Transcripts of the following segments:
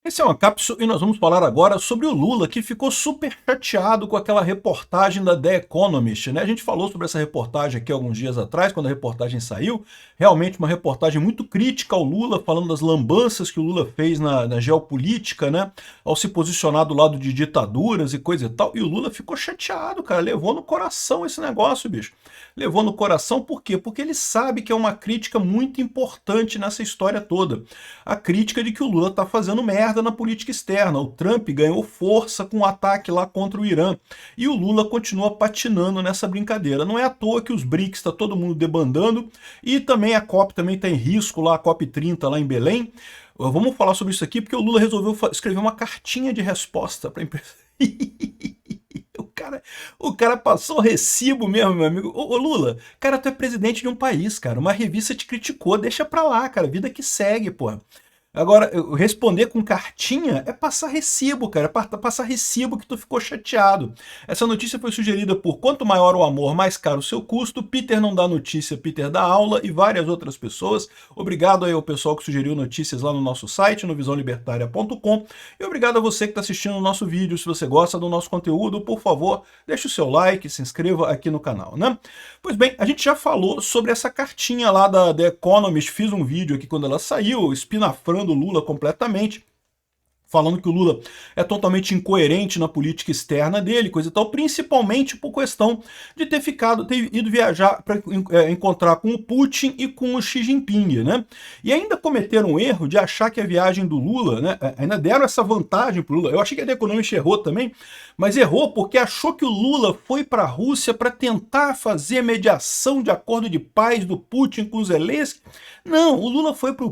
Esse é uma cápsula e nós vamos falar agora sobre o Lula, que ficou super chateado com aquela reportagem da The Economist, né? A gente falou sobre essa reportagem aqui alguns dias atrás, quando a reportagem saiu. Realmente uma reportagem muito crítica ao Lula, falando das lambanças que o Lula fez na geopolítica, né? Ao se posicionar do lado de ditaduras e coisa e tal. E o Lula ficou chateado, cara. Levou no coração esse negócio, bicho. Levou no coração por quê? Porque ele sabe que é uma crítica muito importante nessa história toda. A crítica de que o Lula tá fazendo merda na política externa. O Trump ganhou força com o ataque lá contra o Irã. E o Lula continua patinando nessa brincadeira. Não é à toa que os BRICS está todo mundo debandando e também a COP também está em risco lá, a COP 30 lá em Belém. Vamos falar sobre isso aqui porque o Lula resolveu escrever uma cartinha de resposta para a empresa. O cara passou recibo mesmo, meu amigo. Ô Lula, cara, tu é presidente de um país, cara. Uma revista te criticou, deixa pra lá, cara. Vida que segue, pô. Agora, responder com cartinha é passar recibo, cara. É passar recibo que tu ficou chateado. Essa notícia foi sugerida por Quanto Maior o Amor, Mais Caro o Seu Custo, Peter Não Dá Notícia, Peter Dá Aula e várias outras pessoas. Obrigado aí ao pessoal que sugeriu notícias lá no nosso site, no visãolibertaria.com. E obrigado a você que está assistindo o nosso vídeo. Se você gosta do nosso conteúdo, por favor, deixe o seu like, se inscreva aqui no canal, né? Pois bem, a gente já falou sobre essa cartinha lá da The Economist. Fiz um vídeo aqui quando ela saiu, espinafrando o Lula completamente, falando que o Lula é totalmente incoerente na política externa dele, coisa e tal, principalmente por questão de ter ido viajar para encontrar com o Putin e com o Xi Jinping, né? E ainda cometeram um erro de achar que a viagem do Lula, né, ainda deram essa vantagem pro Lula. Eu achei que a The Economist errou também, mas errou porque achou que o Lula foi para a Rússia para tentar fazer mediação de acordo de paz do Putin com Zelensky. Não, o Lula foi para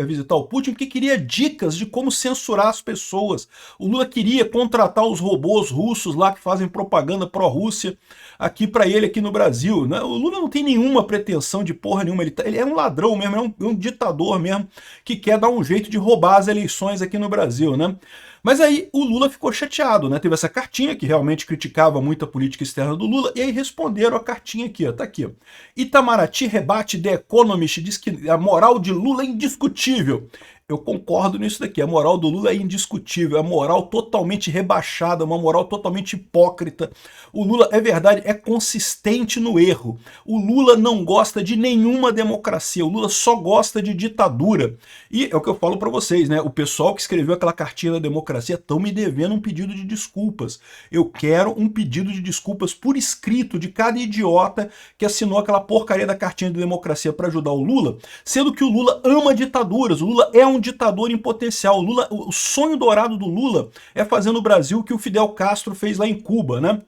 visitar o Putin porque queria dicas de como censurar as pessoas. O Lula queria contratar os robôs russos lá que fazem propaganda pró-Rússia aqui para ele aqui no Brasil, né? O Lula não tem nenhuma pretensão de porra nenhuma, ele é um ladrão mesmo, é um ditador mesmo que quer dar um jeito de roubar as eleições aqui no Brasil, né? Mas aí o Lula ficou chateado, né? Teve essa cartinha que realmente criticava muito a política externa do Lula, e aí responderam a cartinha aqui, ó, tá aqui, ó. Itamaraty rebate The Economist, diz que a moral de Lula é indiscutível. Eu concordo nisso daqui, a moral do Lula é indiscutível, é a moral totalmente rebaixada, uma moral totalmente hipócrita. O Lula, é verdade, é consistente no erro. O Lula não gosta de nenhuma democracia, o Lula só gosta de ditadura. E é o que eu falo para vocês, né? O pessoal que escreveu aquela cartinha da democracia estão me devendo um pedido de desculpas. Eu quero um pedido de desculpas por escrito de cada idiota que assinou aquela porcaria da cartinha da democracia para ajudar o Lula, sendo que o Lula ama ditaduras, o Lula é um ditador em potencial. O Lula, o sonho dourado do Lula é fazer no Brasil o que o Fidel Castro fez lá em Cuba, né?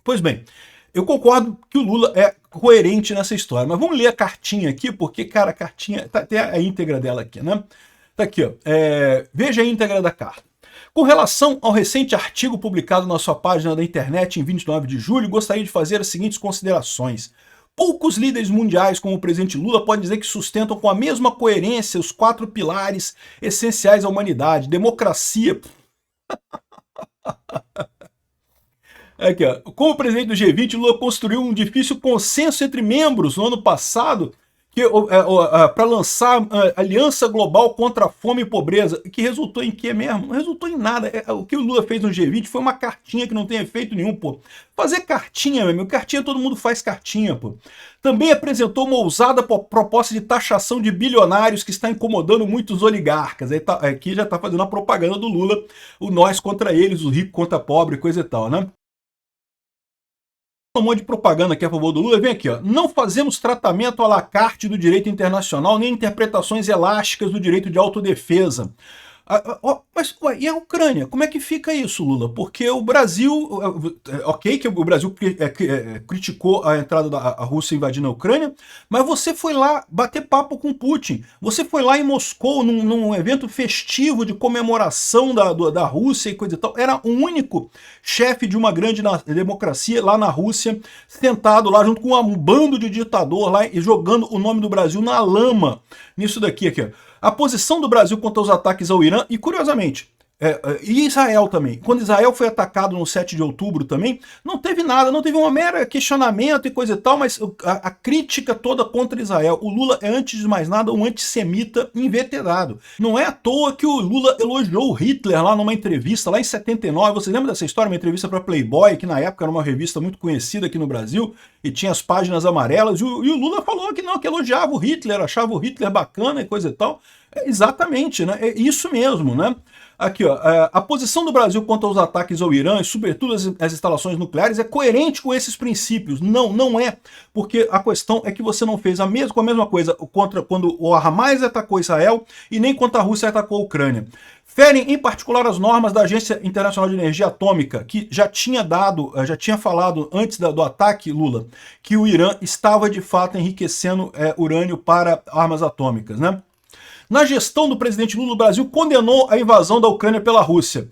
Pois bem, eu concordo que o Lula é coerente nessa história, mas vamos ler a cartinha aqui, porque, cara, a cartinha, tem a íntegra dela aqui, né? Tá aqui, ó. Veja a íntegra da carta. Com relação ao recente artigo publicado na sua página da internet em 29 de julho, gostaria de fazer as seguintes considerações. Poucos líderes mundiais, como o presidente Lula, podem dizer que sustentam com a mesma coerência os 4 pilares essenciais à humanidade: democracia. Aqui, ó. Como presidente do G20, Lula construiu um difícil consenso entre membros no ano passado para lançar a Aliança Global contra a Fome e Pobreza, que resultou em quê mesmo? Não resultou em nada. O que o Lula fez no G20 foi uma cartinha que não tem efeito nenhum, pô. Fazer cartinha, meu amigo, cartinha todo mundo faz cartinha, pô. Também apresentou uma ousada proposta de taxação de bilionários que está incomodando muitos oligarcas. Aí aqui já está fazendo a propaganda do Lula, o nós contra eles, o rico contra pobre, coisa e tal, né? Um monte de propaganda aqui a favor do Lula, vem aqui, ó. Não fazemos tratamento à la carte do direito internacional, nem interpretações elásticas do direito de autodefesa. Mas ué, e a Ucrânia? Como é que fica isso, Lula? Porque o Brasil, ok que o Brasil criticou a entrada da Rússia invadindo a Ucrânia, mas você foi lá bater papo com Putin, você foi lá em Moscou num evento festivo de comemoração da Rússia e coisa e tal, era o único chefe de uma grande democracia lá na Rússia, sentado lá junto com um bando de ditador lá e jogando o nome do Brasil na lama, nisso daqui, aqui, ó. A posição do Brasil contra os ataques ao Irã, e curiosamente, E Israel também. Quando Israel foi atacado no 7 de outubro também, não teve nada, não teve um mero questionamento e coisa e tal, mas a crítica toda contra Israel. O Lula é, antes de mais nada, um antissemita inveterado. Não é à toa que o Lula elogiou o Hitler lá numa entrevista, lá em 79. Você lembra dessa história? Uma entrevista para Playboy, que na época era uma revista muito conhecida aqui no Brasil, e tinha as páginas amarelas, e o Lula falou que não, que elogiava o Hitler, achava o Hitler bacana e coisa e tal. Exatamente, né? É isso mesmo, né? Aqui, ó, a posição do Brasil quanto aos ataques ao Irã, e sobretudo as instalações nucleares, é coerente com esses princípios. Não, não é, porque a questão é que você não fez com a mesma coisa contra quando o Hamas atacou Israel e nem quando a Rússia atacou a Ucrânia. Ferem, em particular, as normas da Agência Internacional de Energia Atômica, que já tinha falado antes do ataque, Lula, que o Irã estava de fato enriquecendo urânio para armas atômicas, né? Na gestão do presidente Lula, o Brasil condenou a invasão da Ucrânia pela Rússia.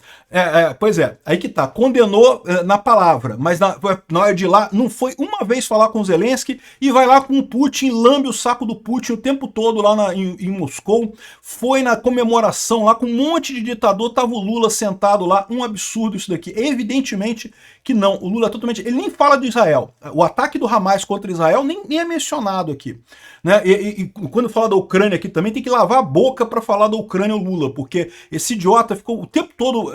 Pois é, aí que tá, condenou na palavra, mas na hora de ir lá, não foi uma vez falar com o Zelensky e vai lá com o Putin, lambe o saco do Putin o tempo todo lá em Moscou, foi na comemoração lá com um monte de ditador, tava o Lula sentado lá, um absurdo isso daqui. Evidentemente que não, o Lula totalmente, ele nem fala de Israel, o ataque do Hamas contra Israel nem é mencionado aqui. Né? E quando fala da Ucrânia aqui também tem que lavar a boca para falar da Ucrânia o Lula, porque esse idiota ficou o tempo todo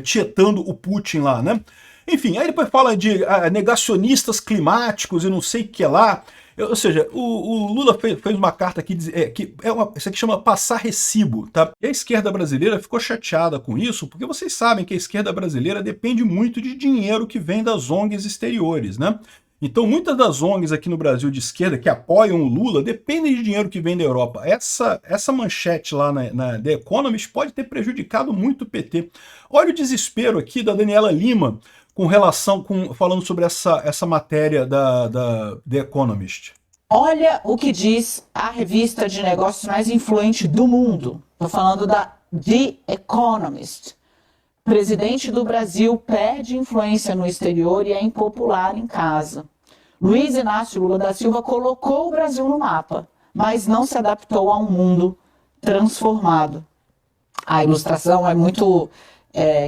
tietando o Putin lá, né? Enfim, aí depois fala de negacionistas climáticos e não sei o que lá. Ou seja, o Lula fez uma carta aqui, isso aqui chama passar recibo, tá? E a esquerda brasileira ficou chateada com isso, porque vocês sabem que a esquerda brasileira depende muito de dinheiro que vem das ONGs exteriores, né? Então, muitas das ONGs aqui no Brasil de esquerda que apoiam o Lula dependem de dinheiro que vem da Europa. Essa manchete lá na The Economist pode ter prejudicado muito o PT. Olha o desespero aqui da Daniela Lima falando sobre essa matéria da The Economist. Olha o que diz a revista de negócios mais influente do mundo. Estou falando da The Economist. Presidente do Brasil perde influência no exterior e é impopular em casa. Luiz Inácio Lula da Silva colocou o Brasil no mapa, mas não se adaptou a um mundo transformado. A ilustração é muito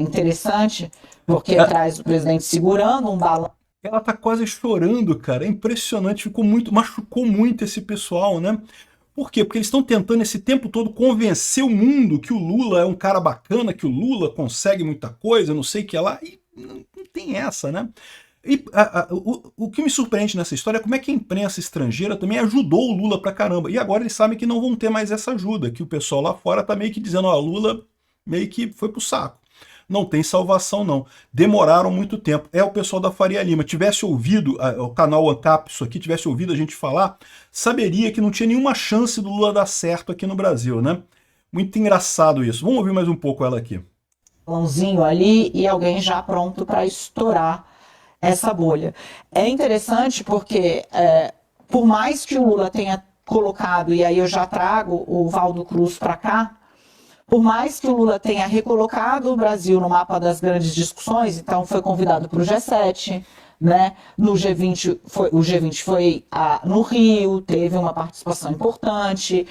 interessante, porque traz o presidente segurando um balão. Ela tá quase chorando, cara. É impressionante, machucou muito esse pessoal, né? Por quê? Porque eles estão tentando esse tempo todo convencer o mundo que o Lula é um cara bacana, que o Lula consegue muita coisa, não sei o que lá, e não tem essa, né? E o que me surpreende nessa história é como é que a imprensa estrangeira também ajudou o Lula pra caramba. E agora eles sabem que não vão ter mais essa ajuda, que o pessoal lá fora tá meio que dizendo, ó, Lula meio que foi pro saco. Não tem salvação, não. Demoraram muito tempo. É o pessoal da Faria Lima. Tivesse ouvido o canal Ancap, isso aqui, tivesse ouvido a gente falar, saberia que não tinha nenhuma chance do Lula dar certo aqui no Brasil, né? Muito engraçado isso. Vamos ouvir mais um pouco ela aqui. Balãozinho ali e alguém já pronto para estourar essa bolha. É interessante porque, por mais que o Lula tenha colocado, e aí eu já trago o Valdo Cruz para cá, por mais que o Lula tenha recolocado o Brasil no mapa das grandes discussões, então foi convidado para o G7, né? No G20 o G20 foi no Rio, teve uma participação importante,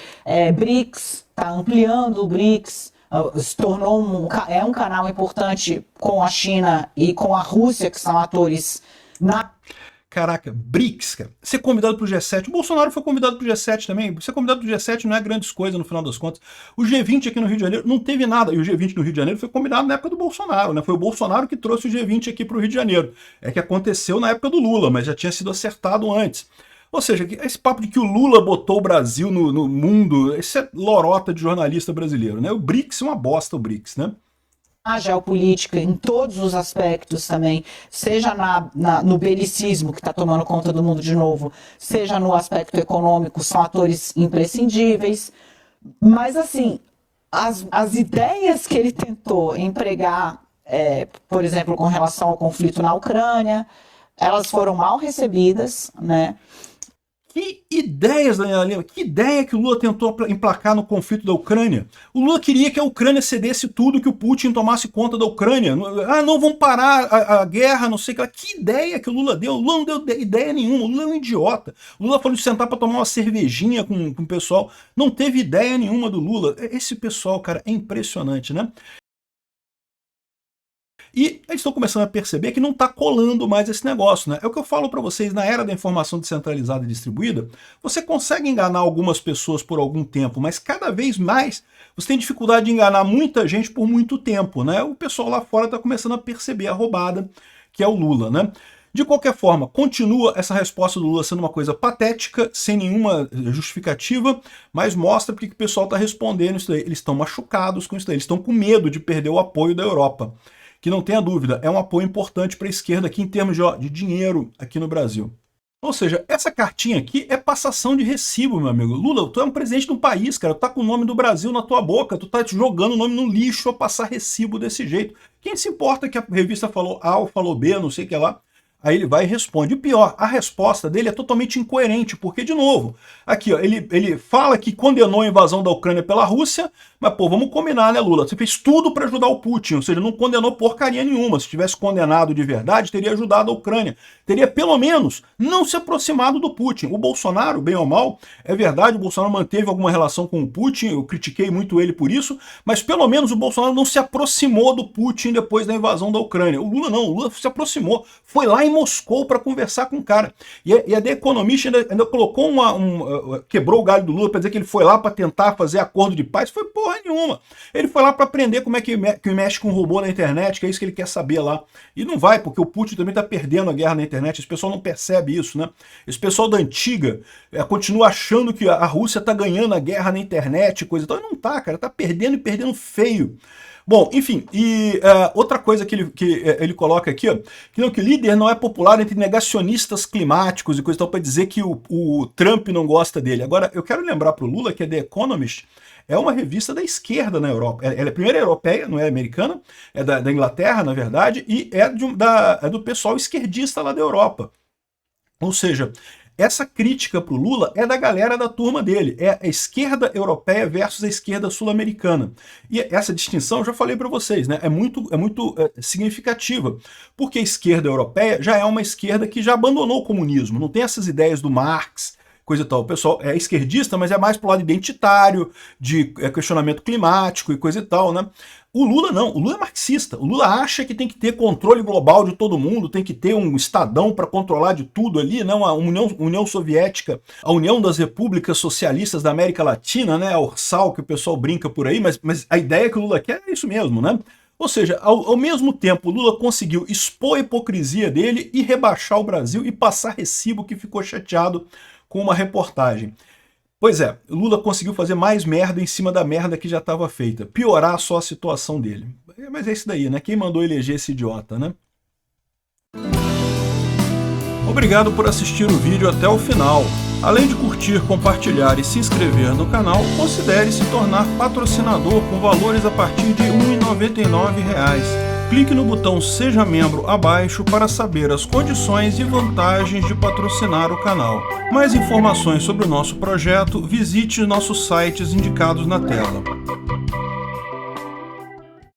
BRICS, está ampliando o BRICS, se tornou um canal importante com a China e com a Rússia, que são atores na... Caraca, BRICS, cara. Ser convidado pro G7. O Bolsonaro foi convidado pro G7 também. Ser convidado pro G7 não é grandes coisas no final das contas. O G20 aqui no Rio de Janeiro não teve nada. E o G20 no Rio de Janeiro foi combinado na época do Bolsonaro, né? Foi o Bolsonaro que trouxe o G20 aqui pro Rio de Janeiro. É que aconteceu na época do Lula, mas já tinha sido acertado antes. Ou seja, esse papo de que o Lula botou o Brasil no mundo, isso é lorota de jornalista brasileiro, né? O BRICS é uma bosta, o BRICS, né? A geopolítica em todos os aspectos também, seja no belicismo que está tomando conta do mundo de novo, seja no aspecto econômico, são atores imprescindíveis. Mas, assim, as ideias que ele tentou empregar, por exemplo, com relação ao conflito na Ucrânia, elas foram mal recebidas, né? Que ideias, Daniela Lima, que ideia que o Lula tentou emplacar no conflito da Ucrânia. O Lula queria que a Ucrânia cedesse tudo, que o Putin tomasse conta da Ucrânia. Ah, não, vamos parar a guerra, não sei o que lá. Que ideia que o Lula deu? O Lula não deu ideia nenhuma, o Lula é um idiota. O Lula falou de sentar para tomar uma cervejinha com o pessoal. Não teve ideia nenhuma do Lula. Esse pessoal, cara, é impressionante, né? E eles estão começando a perceber que não está colando mais esse negócio, né? É o que eu falo para vocês, na era da informação descentralizada e distribuída, você consegue enganar algumas pessoas por algum tempo, mas cada vez mais você tem dificuldade de enganar muita gente por muito tempo, né? O pessoal lá fora está começando a perceber a roubada que é o Lula, né? De qualquer forma, continua essa resposta do Lula sendo uma coisa patética, sem nenhuma justificativa, mas mostra porque que o pessoal está respondendo isso daí. Eles estão machucados com isso daí, eles estão com medo de perder o apoio da Europa. Que não tenha dúvida, é um apoio importante para a esquerda aqui em termos de dinheiro aqui no Brasil. Ou seja, essa cartinha aqui é passação de recibo, meu amigo. Lula, tu é um presidente de um país, cara, tu tá com o nome do Brasil na tua boca, tu tá jogando o nome no lixo a passar recibo desse jeito. Quem se importa que a revista falou A ou falou B, não sei o que lá? Aí ele vai e responde. O pior, a resposta dele é totalmente incoerente, porque, de novo, aqui, ó, ele fala que condenou a invasão da Ucrânia pela Rússia, mas, pô, vamos combinar, né, Lula? Você fez tudo para ajudar o Putin, ou seja, não condenou porcaria nenhuma. Se tivesse condenado de verdade, teria ajudado a Ucrânia. Teria, pelo menos, não se aproximado do Putin. O Bolsonaro, bem ou mal, é verdade, o Bolsonaro manteve alguma relação com o Putin, eu critiquei muito ele por isso, mas, pelo menos, o Bolsonaro não se aproximou do Putin depois da invasão da Ucrânia. O Lula não, o Lula se aproximou, foi lá em Moscou para conversar com o cara. E a The Economist ainda colocou quebrou o galho do Lula para dizer que ele foi lá para tentar fazer acordo de paz. Foi porra nenhuma. Ele foi lá para aprender como é que mexe com robô na internet, que é isso que ele quer saber lá. E não vai, porque o Putin também está perdendo a guerra na internet. Esse pessoal não percebe isso, né? Esse pessoal da antiga continua achando que a Rússia está ganhando a guerra na internet, coisa e tal. E não tá, cara. Tá perdendo e perdendo feio. Bom, enfim, e outra coisa que ele coloca aqui, ó, que líder não é popular entre negacionistas climáticos e coisa e tal, para dizer que o Trump não gosta dele. Agora, eu quero lembrar para o Lula que a The Economist é uma revista da esquerda na Europa. Ela é a primeira europeia, não é americana, é da Inglaterra, na verdade, e é do pessoal esquerdista lá da Europa. Ou seja, essa crítica para o Lula é da galera da turma dele, é a esquerda europeia versus a esquerda sul-americana. E essa distinção, eu já falei para vocês, né, é muito significativa, porque a esquerda europeia já é uma esquerda que já abandonou o comunismo, não tem essas ideias do Marx, coisa e tal. O pessoal é esquerdista, mas é mais pro lado identitário, de questionamento climático e coisa e tal, né? O Lula não, o Lula é marxista. O Lula acha que tem que ter controle global de todo mundo, tem que ter um estadão para controlar de tudo ali, não a União Soviética, a União das Repúblicas Socialistas da América Latina, né? A Ursal, que o pessoal brinca por aí, mas a ideia que o Lula quer é isso mesmo, né? Ou seja, ao mesmo tempo, o Lula conseguiu expor a hipocrisia dele e rebaixar o Brasil e passar recibo que ficou chateado com uma reportagem. Pois é, Lula conseguiu fazer mais merda em cima da merda que já estava feita. Piorar só a situação dele. Mas é isso daí, né? Quem mandou eleger esse idiota, né? Obrigado por assistir o vídeo até o final. Além de curtir, compartilhar e se inscrever no canal, considere se tornar patrocinador com valores a partir de R$ 1,99. Clique no botão Seja Membro abaixo para saber as condições e vantagens de patrocinar o canal. Mais informações sobre o nosso projeto, visite nossos sites indicados na tela.